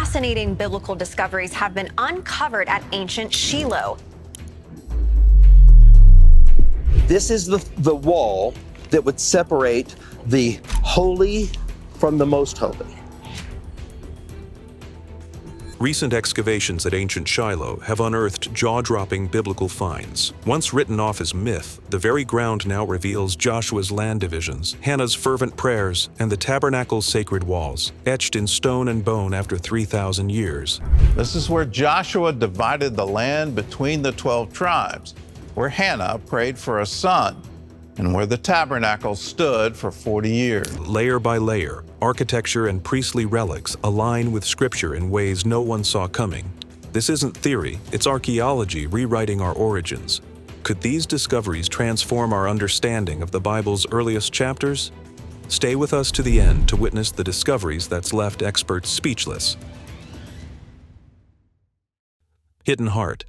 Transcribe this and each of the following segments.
fascinating biblical discoveries have been uncovered at ancient Shiloh. This is the wall that would separate the holy from the most holy. Recent excavations at ancient Shiloh have unearthed jaw-dropping biblical finds. Once written off as myth, the very ground now reveals Joshua's land divisions, Hannah's fervent prayers, and the tabernacle's sacred walls, etched in stone and bone after 3,000 years. This is where Joshua divided the land between the 12 tribes, where Hannah prayed for a son, and where the tabernacle stood for 40 years. Layer by layer, architecture and priestly relics align with Scripture in ways no one saw coming. This isn't theory, it's archaeology rewriting our origins. Could these discoveries transform our understanding of the Bible's earliest chapters? Stay with us to the end to witness the discoveries that's left experts speechless. Hidden Heart.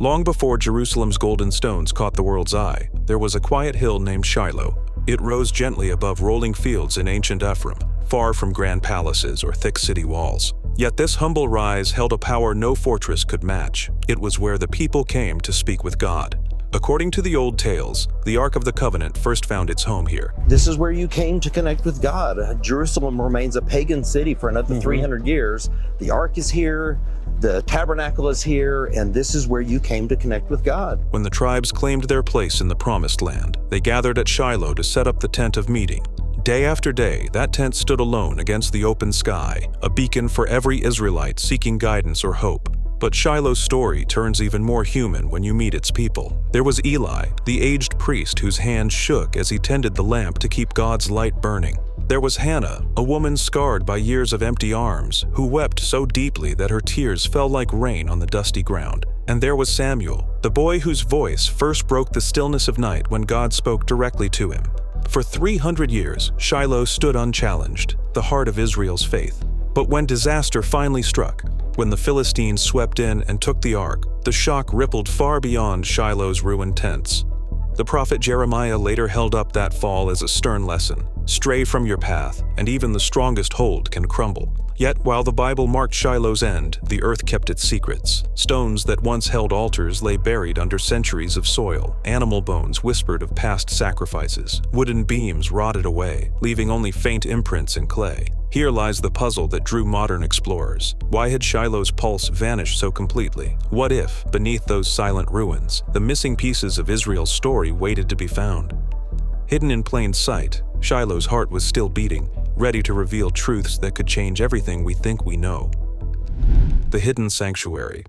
Long before Jerusalem's golden stones caught the world's eye, there was a quiet hill named Shiloh. It rose gently above rolling fields in ancient Ephraim, far from grand palaces or thick city walls. Yet this humble rise held a power no fortress could match. It was where the people came to speak with God. According to the old tales, the Ark of the Covenant first found its home here. This is where you came to connect with God. Jerusalem remains a pagan city for another 300 years. The Ark is here, the tabernacle is here, and this is where you came to connect with God. When the tribes claimed their place in the Promised Land, they gathered at Shiloh to set up the tent of meeting. Day after day, that tent stood alone against the open sky, a beacon for every Israelite seeking guidance or hope. But Shiloh's story turns even more human when you meet its people. There was Eli, the aged priest whose hand shook as he tended the lamp to keep God's light burning. There was Hannah, a woman scarred by years of empty arms, who wept so deeply that her tears fell like rain on the dusty ground. And there was Samuel, the boy whose voice first broke the stillness of night when God spoke directly to him. For 300 years, Shiloh stood unchallenged, the heart of Israel's faith. But when disaster finally struck, when the Philistines swept in and took the ark, the shock rippled far beyond Shiloh's ruined tents. The prophet Jeremiah later held up that fall as a stern lesson. Stray from your path, and even the strongest hold can crumble. Yet, while the Bible marked Shiloh's end, the earth kept its secrets. Stones that once held altars lay buried under centuries of soil. Animal bones whispered of past sacrifices. Wooden beams rotted away, leaving only faint imprints in clay. Here lies the puzzle that drew modern explorers. Why had Shiloh's pulse vanished so completely? What if, beneath those silent ruins, the missing pieces of Israel's story waited to be found? Hidden in plain sight, Shiloh's heart was still beating, ready to reveal truths that could change everything we think we know. The Hidden Sanctuary.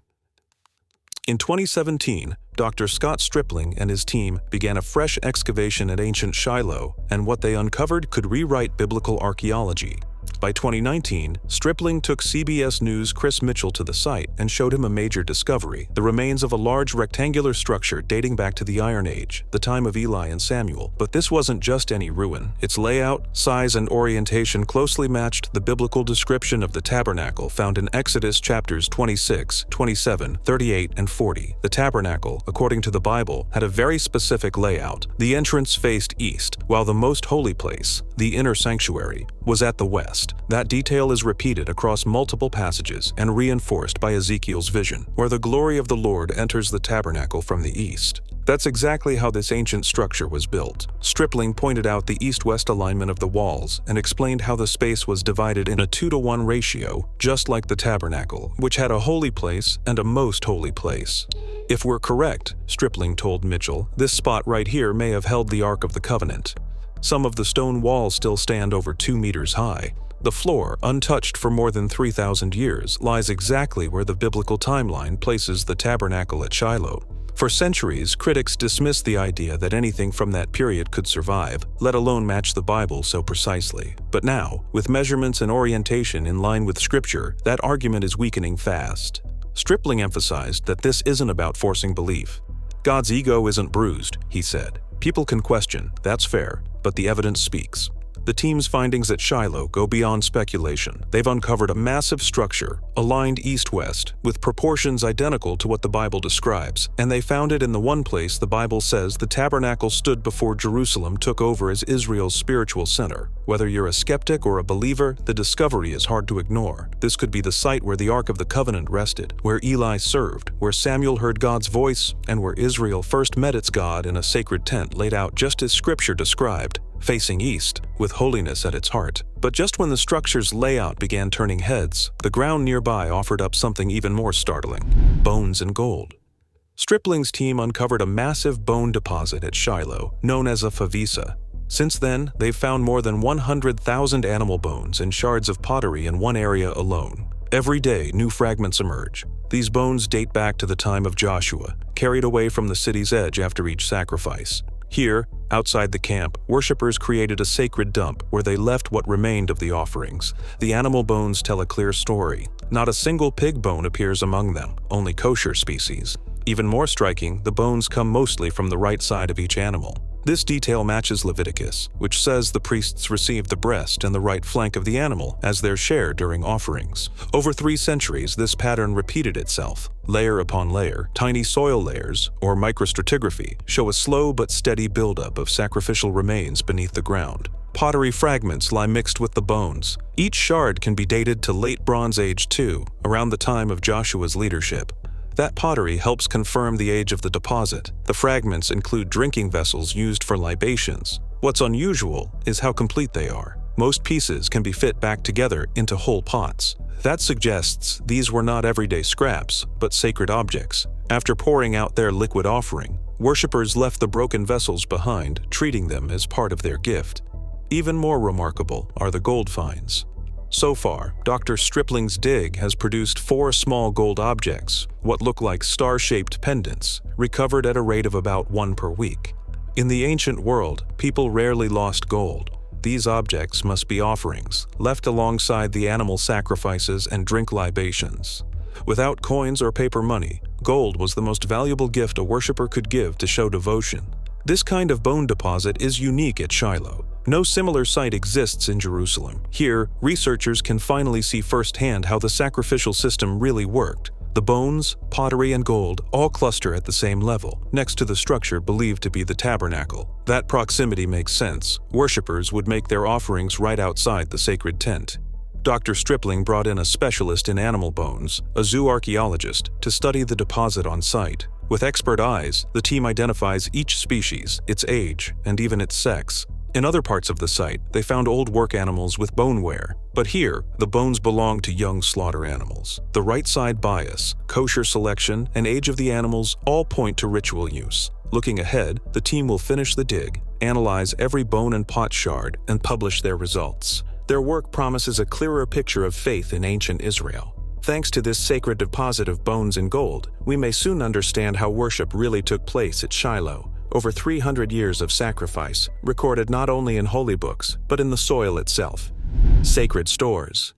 In 2017, Dr. Scott Stripling and his team began a fresh excavation at ancient Shiloh, and what they uncovered could rewrite biblical archaeology. By 2019, Stripling took CBS News' Chris Mitchell to the site and showed him a major discovery, the remains of a large rectangular structure dating back to the Iron Age, the time of Eli and Samuel. But this wasn't just any ruin. Its layout, size, and orientation closely matched the biblical description of the tabernacle found in Exodus chapters 26, 27, 38, and 40. The tabernacle, according to the Bible, had a very specific layout. The entrance faced east, while the most holy place, the inner sanctuary, was at the west. That detail is repeated across multiple passages and reinforced by Ezekiel's vision, where the glory of the Lord enters the tabernacle from the east. That's exactly how this ancient structure was built. Stripling pointed out the east-west alignment of the walls and explained how the space was divided in a 2-to-1 ratio, just like the tabernacle, which had a holy place and a most holy place. If we're correct, Stripling told Mitchell, this spot right here may have held the Ark of the Covenant. Some of the stone walls still stand over 2 meters high. The floor, untouched for more than 3,000 years, lies exactly where the biblical timeline places the tabernacle at Shiloh. For centuries, critics dismissed the idea that anything from that period could survive, let alone match the Bible so precisely. But now, with measurements and orientation in line with Scripture, that argument is weakening fast. Stripling emphasized that this isn't about forcing belief. God's ego isn't bruised, he said. People can question, that's fair, but the evidence speaks. The team's findings at Shiloh go beyond speculation. They've uncovered a massive structure, aligned east-west, with proportions identical to what the Bible describes, and they found it in the one place the Bible says the tabernacle stood before Jerusalem took over as Israel's spiritual center. Whether you're a skeptic or a believer, the discovery is hard to ignore. This could be the site where the Ark of the Covenant rested, where Eli served, where Samuel heard God's voice, and where Israel first met its God in a sacred tent laid out just as Scripture described, facing east, with holiness at its heart. But just when the structure's layout began turning heads, the ground nearby offered up something even more startling: bones and gold. Stripling's team uncovered a massive bone deposit at Shiloh, known as a favisa. Since then, they've found more than 100,000 animal bones and shards of pottery in one area alone. Every day, new fragments emerge. These bones date back to the time of Joshua, carried away from the city's edge after each sacrifice. Here, outside the camp, worshippers created a sacred dump where they left what remained of the offerings. The animal bones tell a clear story. Not a single pig bone appears among them, only kosher species. Even more striking, the bones come mostly from the right side of each animal. This detail matches Leviticus, which says the priests receive the breast and the right flank of the animal as their share during offerings. Over 3 centuries, this pattern repeated itself. Layer upon layer, tiny soil layers, or microstratigraphy, show a slow but steady buildup of sacrificial remains beneath the ground. Pottery fragments lie mixed with the bones. Each shard can be dated to late Bronze Age too, around the time of Joshua's leadership. That pottery helps confirm the age of the deposit. The fragments include drinking vessels used for libations. What's unusual is how complete they are. Most pieces can be fit back together into whole pots. That suggests these were not everyday scraps, but sacred objects. After pouring out their liquid offering, worshippers left the broken vessels behind, treating them as part of their gift. Even more remarkable are the gold finds. So far, Dr. Stripling's dig has produced 4 small gold objects, what look like star-shaped pendants, recovered at a rate of about 1 per week. In the ancient world, people rarely lost gold. These objects must be offerings, left alongside the animal sacrifices and drink libations. Without coins or paper money, gold was the most valuable gift a worshipper could give to show devotion. This kind of bone deposit is unique at Shiloh. No similar site exists in Jerusalem. Here, researchers can finally see firsthand how the sacrificial system really worked. The bones, pottery, and gold all cluster at the same level, next to the structure believed to be the tabernacle. That proximity makes sense. Worshippers would make their offerings right outside the sacred tent. Dr. Stripling brought in a specialist in animal bones, a zoo archaeologist, to study the deposit on site. With expert eyes, the team identifies each species, its age, and even its sex. In other parts of the site, they found old work animals with bone wear, but here, the bones belong to young slaughter animals. The right side bias, kosher selection, and age of the animals all point to ritual use. Looking ahead, the team will finish the dig, analyze every bone and pot shard, and publish their results. Their work promises a clearer picture of faith in ancient Israel. Thanks to this sacred deposit of bones and gold, we may soon understand how worship really took place at Shiloh. Over 300 years of sacrifice, recorded not only in holy books, but in the soil itself. Sacred stores.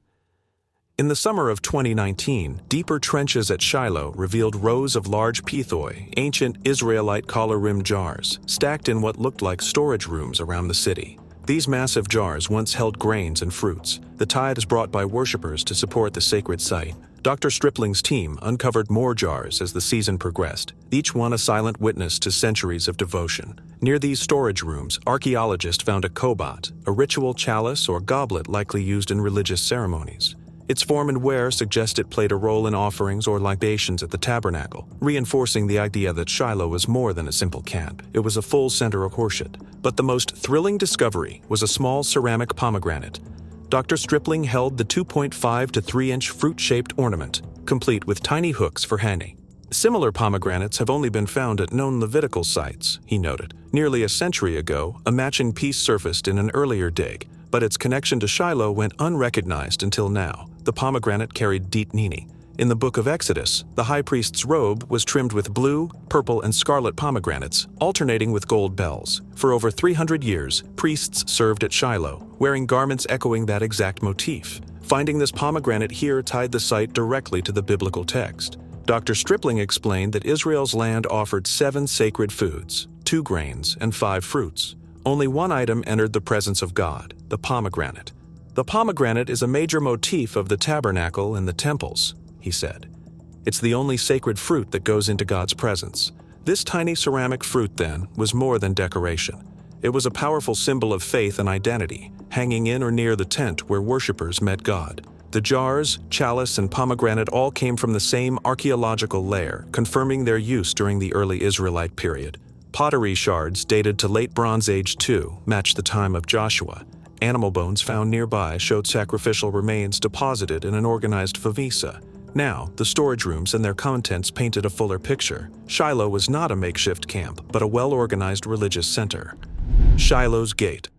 In the summer of 2019, deeper trenches at Shiloh revealed rows of large pithoi, ancient Israelite collar-rimmed jars, stacked in what looked like storage rooms around the city. These massive jars once held grains and fruits, the tithes brought by worshippers to support the sacred site. Dr. Stripling's team uncovered more jars as the season progressed, each one a silent witness to centuries of devotion. Near these storage rooms, archaeologists found a kobot, a ritual chalice or goblet likely used in religious ceremonies. Its form and wear suggest it played a role in offerings or libations at the tabernacle, reinforcing the idea that Shiloh was more than a simple camp. It was a full center of worship. But the most thrilling discovery was a small ceramic pomegranate. Dr. Stripling held the 2.5 to 3-inch fruit-shaped ornament, complete with tiny hooks for hanging. Similar pomegranates have only been found at known Levitical sites, he noted. Nearly a century ago, a matching piece surfaced in an earlier dig, but its connection to Shiloh went unrecognized until now. The pomegranate carried deep meaning. In the book of Exodus, the high priest's robe was trimmed with blue, purple, and scarlet pomegranates, alternating with gold bells. For over 300 years, priests served at Shiloh, wearing garments echoing that exact motif. Finding this pomegranate here tied the site directly to the biblical text. Dr. Stripling explained that Israel's land offered 7 sacred foods, 2 grains, and 5 fruits. Only one item entered the presence of God, the pomegranate. "The pomegranate is a major motif of the tabernacle and the temples," he said. "It's the only sacred fruit that goes into God's presence." This tiny ceramic fruit, then, was more than decoration. It was a powerful symbol of faith and identity, hanging in or near the tent where worshippers met God. The jars, chalice, and pomegranate all came from the same archaeological layer, confirming their use during the early Israelite period. Pottery shards dated to late Bronze Age II matched the time of Joshua. Animal bones found nearby showed sacrificial remains deposited in an organized favisa. Now, the storage rooms and their contents painted a fuller picture. Shiloh was not a makeshift camp, but a well-organized religious center. Shiloh's Gate.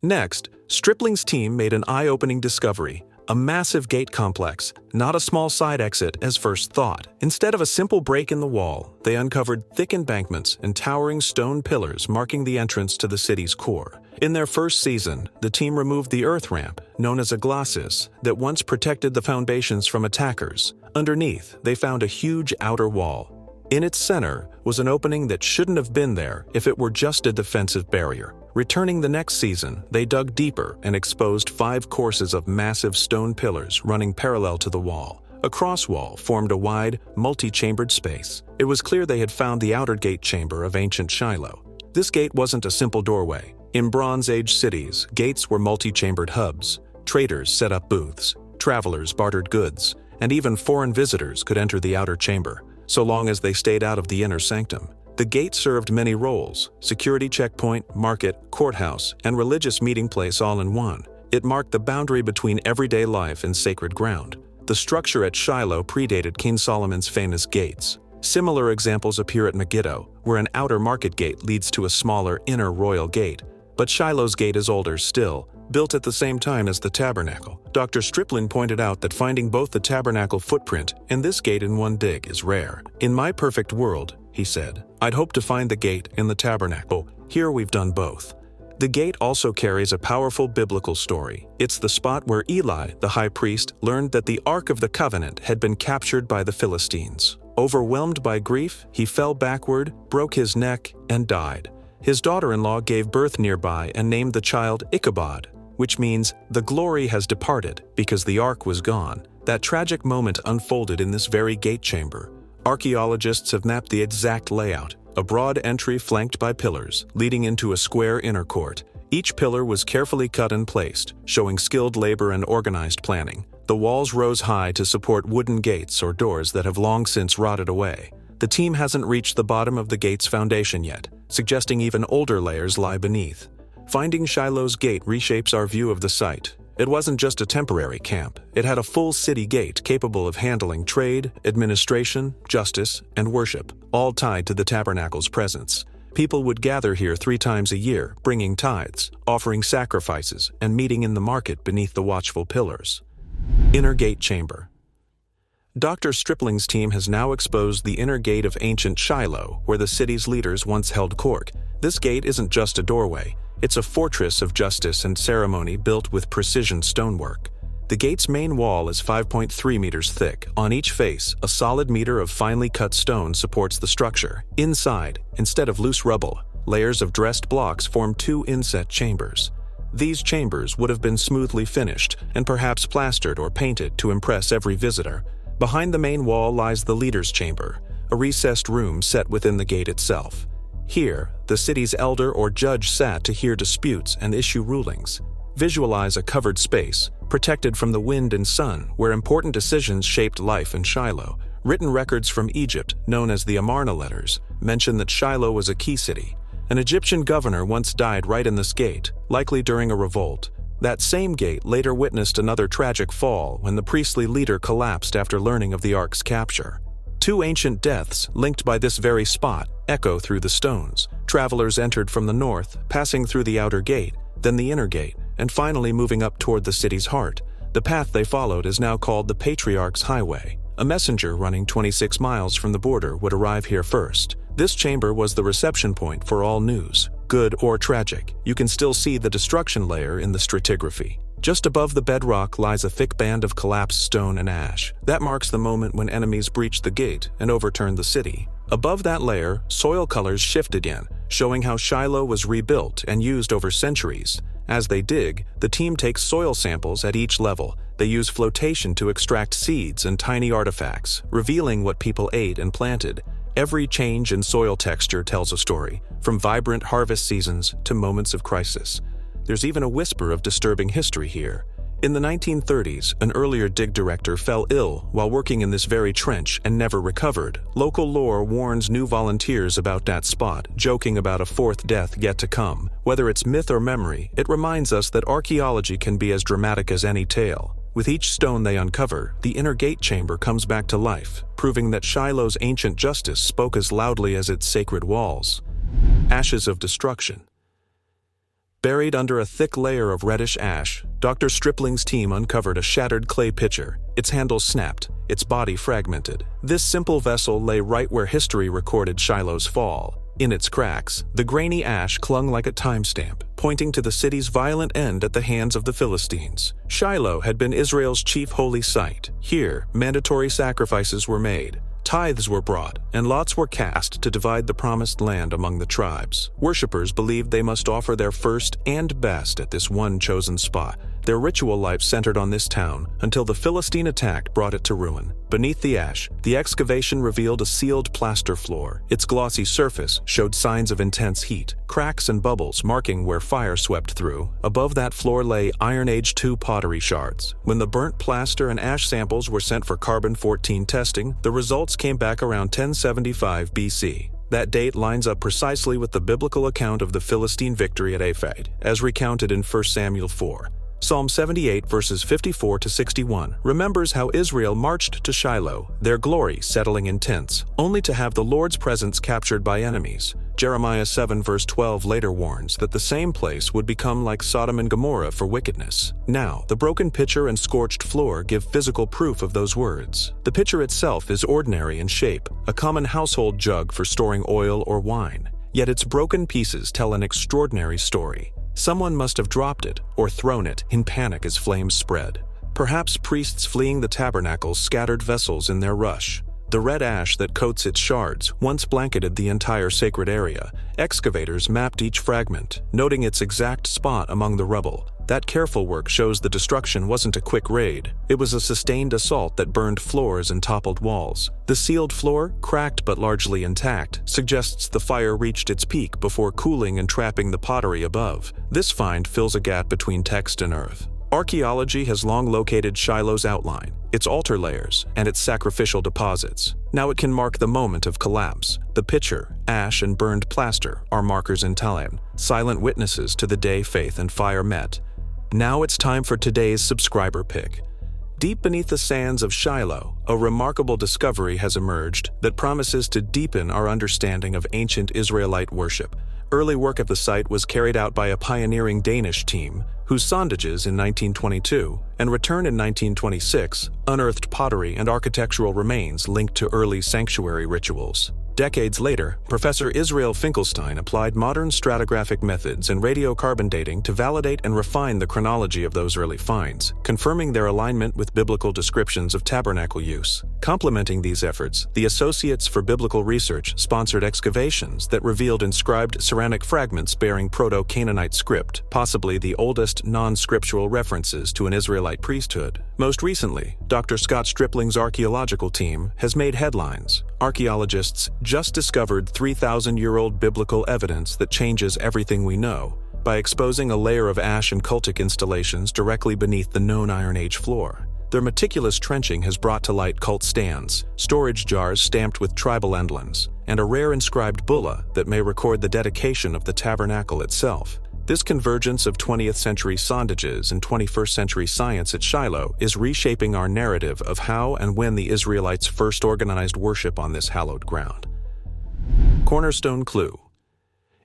Next, Stripling's team made an eye-opening discovery: a massive gate complex, not a small side exit as first thought. Instead of a simple break in the wall, they uncovered thick embankments and towering stone pillars marking the entrance to the city's core. In their first season, the team removed the earth ramp, known as a glacis, that once protected the foundations from attackers. Underneath, they found a huge outer wall. In its center was an opening that shouldn't have been there if it were just a defensive barrier. Returning the next season, they dug deeper and exposed 5 courses of massive stone pillars running parallel to the wall. A cross wall formed a wide, multi-chambered space. It was clear they had found the outer gate chamber of ancient Shiloh. This gate wasn't a simple doorway. In Bronze Age cities, gates were multi-chambered hubs. Traders set up booths, travelers bartered goods, and even foreign visitors could enter the outer chamber, so long as they stayed out of the inner sanctum. The gate served many roles: security checkpoint, market, courthouse, and religious meeting place all in one. It marked the boundary between everyday life and sacred ground. The structure at Shiloh predated King Solomon's famous gates. Similar examples appear at Megiddo, where an outer market gate leads to a smaller inner royal gate. But Shiloh's gate is older still, built at the same time as the tabernacle. Dr. Stripling pointed out that finding both the tabernacle footprint and this gate in one dig is rare. "In my perfect world," he said, "I'd hope to find the gate in the tabernacle. Here we've done both." The gate also carries a powerful biblical story. It's the spot where Eli, the high priest, learned that the Ark of the Covenant had been captured by the Philistines. Overwhelmed by grief, he fell backward, broke his neck, and died. His daughter-in-law gave birth nearby and named the child Ichabod, which means the glory has departed because the ark was gone. That tragic moment unfolded in this very gate chamber. Archaeologists have mapped the exact layout: a broad entry flanked by pillars, leading into a square inner court. Each pillar was carefully cut and placed, showing skilled labor and organized planning. The walls rose high to support wooden gates or doors that have long since rotted away. The team hasn't reached the bottom of the gate's foundation yet, suggesting even older layers lie beneath. Finding Shiloh's gate reshapes our view of the site. It wasn't just a temporary camp. It had a full city gate capable of handling trade, administration, justice, and worship, all tied to the tabernacle's presence. People would gather here 3 times a year, bringing tithes, offering sacrifices, and meeting in the market beneath the watchful pillars. Inner Gate Chamber. Dr. Stripling's team has now exposed the inner gate of ancient Shiloh, where the city's leaders once held court. This gate isn't just a doorway. It's a fortress of justice and ceremony built with precision stonework. The gate's main wall is 5.3 meters thick. On each face, a solid meter of finely cut stone supports the structure. Inside, instead of loose rubble, layers of dressed blocks form 2 inset chambers. These chambers would have been smoothly finished and perhaps plastered or painted to impress every visitor. Behind the main wall lies the leader's chamber, a recessed room set within the gate itself. Here, the city's elder or judge sat to hear disputes and issue rulings. Visualize a covered space, protected from the wind and sun, where important decisions shaped life in Shiloh. Written records from Egypt, known as the Amarna letters, mention that Shiloh was a key city. An Egyptian governor once died right in this gate, likely during a revolt. That same gate later witnessed another tragic fall when the priestly leader collapsed after learning of the ark's capture. 2 ancient deaths, linked by this very spot, echo through the stones. Travelers entered from the north, passing through the outer gate, then the inner gate, and finally moving up toward the city's heart. The path they followed is now called the Patriarch's Highway. A messenger running 26 miles from the border would arrive here first. This chamber was the reception point for all news, good or tragic. You can still see the destruction layer in the stratigraphy. Just above the bedrock lies a thick band of collapsed stone and ash. That marks the moment when enemies breached the gate and overturned the city. Above that layer, soil colors shift again, showing how Shiloh was rebuilt and used over centuries. As they dig, the team takes soil samples at each level. They use flotation to extract seeds and tiny artifacts, revealing what people ate and planted. Every change in soil texture tells a story, from vibrant harvest seasons to moments of crisis. There's even a whisper of disturbing history here. In the 1930s, an earlier dig director fell ill while working in this very trench and never recovered. Local lore warns new volunteers about that spot, joking about a fourth death yet to come. Whether it's myth or memory, it reminds us that archaeology can be as dramatic as any tale. With each stone they uncover, the inner gate chamber comes back to life, proving that Shiloh's ancient justice spoke as loudly as its sacred walls. Ashes of destruction. Buried under a thick layer of reddish ash, Dr. Stripling's team uncovered a shattered clay pitcher, its handle snapped, its body fragmented. This simple vessel lay right where history recorded Shiloh's fall. In its cracks, the grainy ash clung like a timestamp, pointing to the city's violent end at the hands of the Philistines. Shiloh had been Israel's chief holy site. Here, mandatory sacrifices were made. Tithes were brought, and lots were cast to divide the promised land among the tribes. Worshippers believed they must offer their first and best at this one chosen spot. Their ritual life centered on this town until the Philistine attack brought it to ruin. Beneath the ash, the excavation revealed a sealed plaster floor. Its glossy surface showed signs of intense heat, cracks and bubbles marking where fire swept through. Above that floor lay Iron Age II pottery shards. When the burnt plaster and ash samples were sent for carbon-14 testing, the results came back around 1075 BC. That date lines up precisely with the biblical account of the Philistine victory at Aphid, as recounted in 1 Samuel 4. Psalm 78 verses 54 to 61 remembers how Israel marched to Shiloh, their glory settling in tents, only to have the Lord's presence captured by enemies. Jeremiah 7 verse 12 later warns that the same place would become like Sodom and Gomorrah for wickedness. Now, the broken pitcher and scorched floor give physical proof of those words. The pitcher itself is ordinary in shape, a common household jug for storing oil or wine. Yet its broken pieces tell an extraordinary story. Someone must have dropped it or thrown it in panic as flames spread. Perhaps priests fleeing the tabernacle scattered vessels in their rush. The red ash that coats its shards once blanketed the entire sacred area. Excavators mapped each fragment, noting its exact spot among the rubble. That careful work shows the destruction wasn't a quick raid. It was a sustained assault that burned floors and toppled walls. The sealed floor, cracked but largely intact, suggests the fire reached its peak before cooling and trapping the pottery above. This find fills a gap between text and earth. Archaeology has long located Shiloh's outline, its altar layers, and its sacrificial deposits. Now it can mark the moment of collapse. The pitcher, ash, and burned plaster are markers in time, silent witnesses to the day faith and fire met. Now it's time for today's subscriber pick. Deep beneath the sands of Shiloh, a remarkable discovery has emerged that promises to deepen our understanding of ancient Israelite worship. Early work at the site was carried out by a pioneering Danish team, whose sondages in 1922 and return in 1926 unearthed pottery and architectural remains linked to early sanctuary rituals. Decades later, Professor Israel Finkelstein applied modern stratigraphic methods and radiocarbon dating to validate and refine the chronology of those early finds, confirming their alignment with biblical descriptions of tabernacle use. Complementing these efforts, the Associates for Biblical Research sponsored excavations that revealed inscribed ceramic fragments bearing Proto-Canaanite script, possibly the oldest non-scriptural references to an Israelite priesthood. Most recently, Dr. Scott Stripling's archaeological team has made headlines. Archaeologists just discovered 3,000-year-old biblical evidence that changes everything we know by exposing a layer of ash and cultic installations directly beneath the known Iron Age floor. Their meticulous trenching has brought to light cult stands, storage jars stamped with tribal emblems, and a rare inscribed bulla that may record the dedication of the tabernacle itself. This convergence of 20th century sondages and 21st century science at Shiloh is reshaping our narrative of how and when the Israelites first organized worship on this hallowed ground. Cornerstone clue.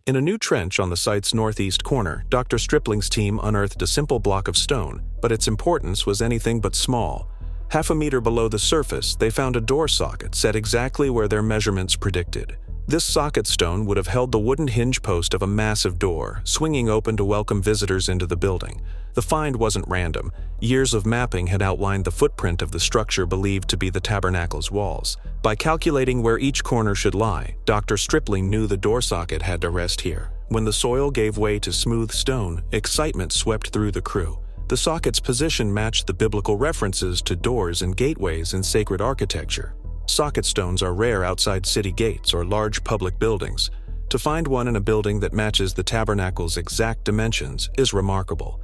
In a new trench on the site's northeast corner, Dr. Stripling's team unearthed a simple block of stone, but its importance was anything but small. Half a meter below the surface, they found a door socket set exactly where their measurements predicted. This socket stone would have held the wooden hinge post of a massive door, swinging open to welcome visitors into the building. The find wasn't random. Years of mapping had outlined the footprint of the structure believed to be the tabernacle's walls. By calculating where each corner should lie, Dr. Stripling knew the door socket had to rest here. When the soil gave way to smooth stone, excitement swept through the crew. The socket's position matched the biblical references to doors and gateways in sacred architecture. Socket stones are rare outside city gates or large public buildings. To find one in a building that matches the tabernacle's exact dimensions is remarkable.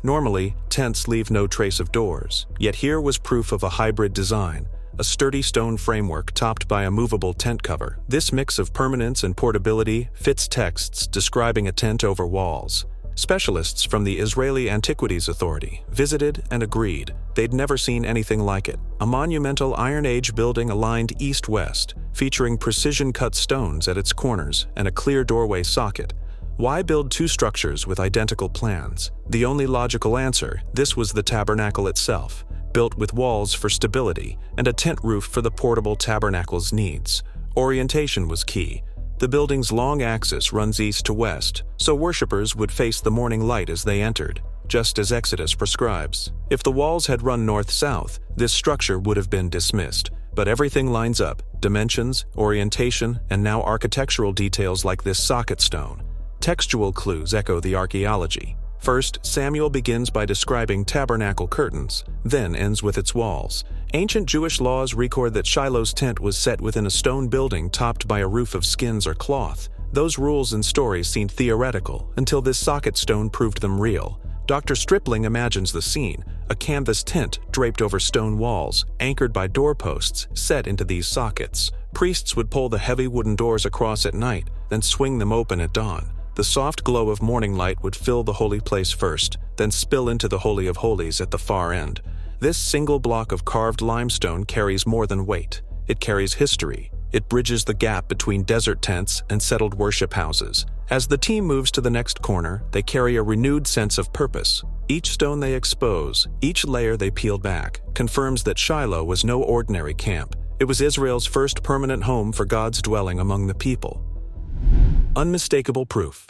Normally, tents leave no trace of doors, yet here was proof of a hybrid design, a sturdy stone framework topped by a movable tent cover. This mix of permanence and portability fits texts describing a tent over walls. Specialists from the Israeli Antiquities Authority visited and agreed they'd never seen anything like it. A monumental Iron Age building aligned east-west, featuring precision-cut stones at its corners and a clear doorway socket. Why build two structures with identical plans? The only logical answer: this was the tabernacle itself, built with walls for stability and a tent roof for the portable tabernacle's needs. Orientation was key. The building's long axis runs east to west, so worshippers would face the morning light as they entered, just as Exodus prescribes. If the walls had run north-south, this structure would have been dismissed. But everything lines up: dimensions, orientation, and now architectural details like this socket stone. Textual clues echo the archaeology. First, Samuel begins by describing tabernacle curtains, then ends with its walls. Ancient Jewish laws record that Shiloh's tent was set within a stone building topped by a roof of skins or cloth. Those rules and stories seemed theoretical until this socket stone proved them real. Dr. Stripling imagines the scene: a canvas tent draped over stone walls, anchored by doorposts set into these sockets. Priests would pull the heavy wooden doors across at night, then swing them open at dawn. The soft glow of morning light would fill the holy place first, then spill into the Holy of Holies at the far end. This single block of carved limestone carries more than weight. It carries history. It bridges the gap between desert tents and settled worship houses. As the team moves to the next corner, they carry a renewed sense of purpose. Each stone they expose, each layer they peel back, confirms that Shiloh was no ordinary camp. It was Israel's first permanent home for God's dwelling among the people. Unmistakable proof.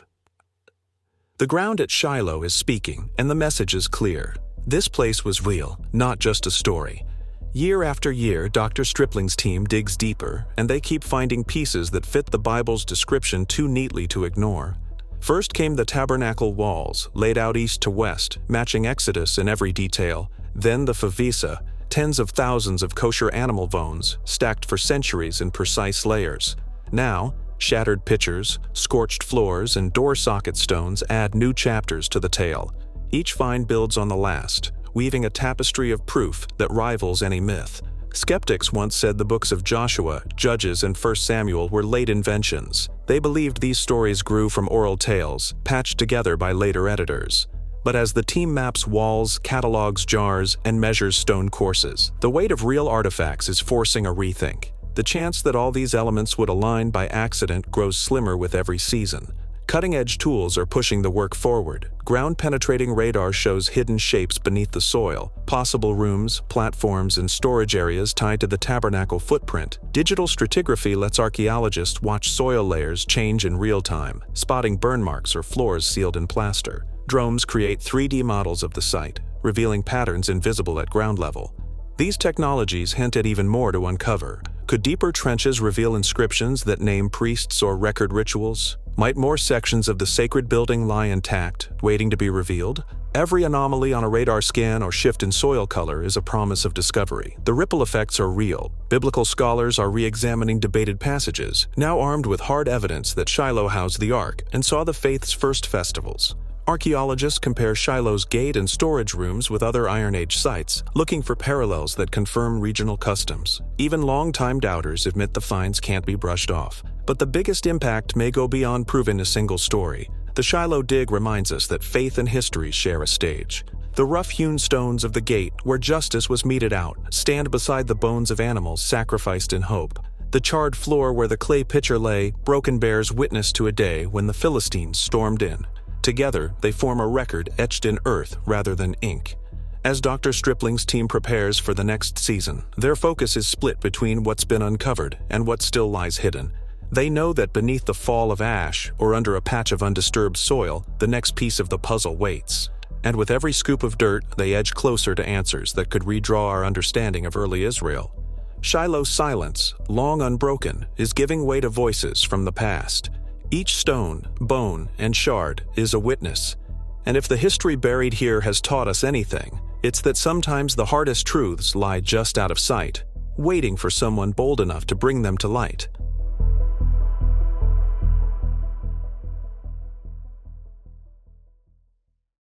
The ground at Shiloh is speaking, and the message is clear. This place was real, not just a story. Year after year, Dr. Stripling's team digs deeper, and they keep finding pieces that fit the Bible's description too neatly to ignore. First came the tabernacle walls, laid out east to west, matching Exodus in every detail. Then the favisa, tens of thousands of kosher animal bones, stacked for centuries in precise layers. Now, shattered pitchers, scorched floors, and door socket stones add new chapters to the tale. Each find builds on the last, weaving a tapestry of proof that rivals any myth. Skeptics once said the books of Joshua, Judges, and 1 Samuel were late inventions. They believed these stories grew from oral tales, patched together by later editors. But as the team maps walls, catalogs jars, and measures stone courses, the weight of real artifacts is forcing a rethink. The chance that all these elements would align by accident grows slimmer with every season. Cutting-edge tools are pushing the work forward. Ground-penetrating radar shows hidden shapes beneath the soil, possible rooms, platforms, and storage areas tied to the tabernacle footprint. Digital stratigraphy lets archaeologists watch soil layers change in real time, spotting burn marks or floors sealed in plaster. Drones create 3D models of the site, revealing patterns invisible at ground level. These technologies hint at even more to uncover. Could deeper trenches reveal inscriptions that name priests or record rituals? Might more sections of the sacred building lie intact, waiting to be revealed? Every anomaly on a radar scan or shift in soil color is a promise of discovery. The ripple effects are real. Biblical scholars are re-examining debated passages, now armed with hard evidence that Shiloh housed the Ark and saw the faith's first festivals. Archaeologists compare Shiloh's gate and storage rooms with other Iron Age sites, looking for parallels that confirm regional customs. Even long-time doubters admit the finds can't be brushed off. But the biggest impact may go beyond proving a single story. The Shiloh dig reminds us that faith and history share a stage. The rough-hewn stones of the gate, where justice was meted out, stand beside the bones of animals sacrificed in hope. The charred floor where the clay pitcher lay, broken bears witness to a day when the Philistines stormed in. Together, they form a record etched in earth rather than ink. As Dr. Stripling's team prepares for the next season, their focus is split between what's been uncovered and what still lies hidden. They know that beneath the fall of ash or under a patch of undisturbed soil, the next piece of the puzzle waits. And with every scoop of dirt, they edge closer to answers that could redraw our understanding of early Israel. Shiloh's silence, long unbroken, is giving way to voices from the past. Each stone, bone, and shard is a witness. And if the history buried here has taught us anything, it's that sometimes the hardest truths lie just out of sight, waiting for someone bold enough to bring them to light.